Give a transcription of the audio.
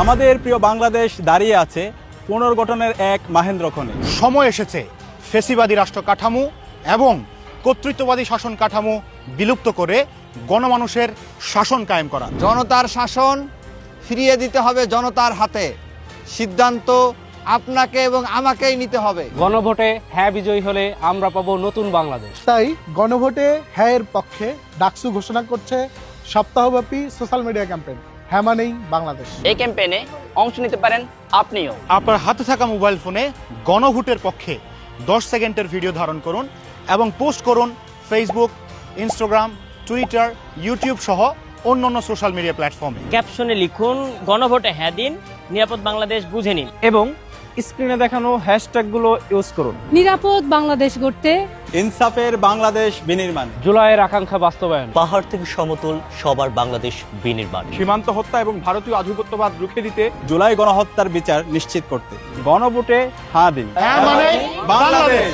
আমাদের প্রিয় বাংলাদেশ দাঁড়িয়ে আছে পুনর্গঠনের এক মাহেন্দ্রক্ষণে। সময় এসেছে ফ্যাসিবাদী রাষ্ট্র কাঠামো এবং কর্তৃত্ববাদী শাসন কাঠামো বিলুপ্ত করে গণমানুষের শাসন কায়েম করা। জনতার শাসন ফিরিয়ে দিতে হবে জনতার হাতে। সিদ্ধান্ত আপনাকে এবং আমাকেই নিতে হবে। গণভোটে হ্যাঁ বিজয়ী হলে আমরা পাবো নতুন বাংলাদেশ। তাই গণভোটে হ্যাঁ এর পক্ষে ডাকসু ঘোষণা করছে সপ্তাহব্যাপী সোশ্যাল মিডিয়া ক্যাম্পেইন হ্যাঁ মানেই বাংলাদেশ। এই ক্যাম্পেইনে অংশ নিতে পারেন আপনিও। আপনার হাতে থাকা মোবাইল ফোনে গণভোটের পক্ষে 10 সেকেন্ডের ভিডিও ধারণ করুন এবং পোস্ট করুন ফেসবুক, ইনস্টাগ্রাম, টুইটার, ইউটিউব সহ অন্যান্য সোশ্যাল মিডিয়া প্ল্যাটফর্মে। ক্যাপশনে লিখুন গণভোটে হ্যাঁ দিন, নিরাপদ বাংলাদেশ বুঝে নিন। এবং স্ক্রিনে দেখানো হ্যাশট্যাগুলো ইউজ করুন। নিরাপদ বাংলাদেশ গড়তে, ইনসাফের বাংলাদেশ বিনির্মাণ, জুলাইয়ের আকাঙ্ক্ষা বাস্তবায়ন, পাহাড় থেকে সমতল সবার বাংলাদেশ বিনির্মাণ, সীমান্ত হত্যা এবং ভারতীয় আধিপত্যবাদ রুখে দিতে, জুলাই গণহত্যার বিচার নিশ্চিত করতে। গণভোটে হ্যাঁ দিন। হ্যাঁ মানে বাংলাদেশ।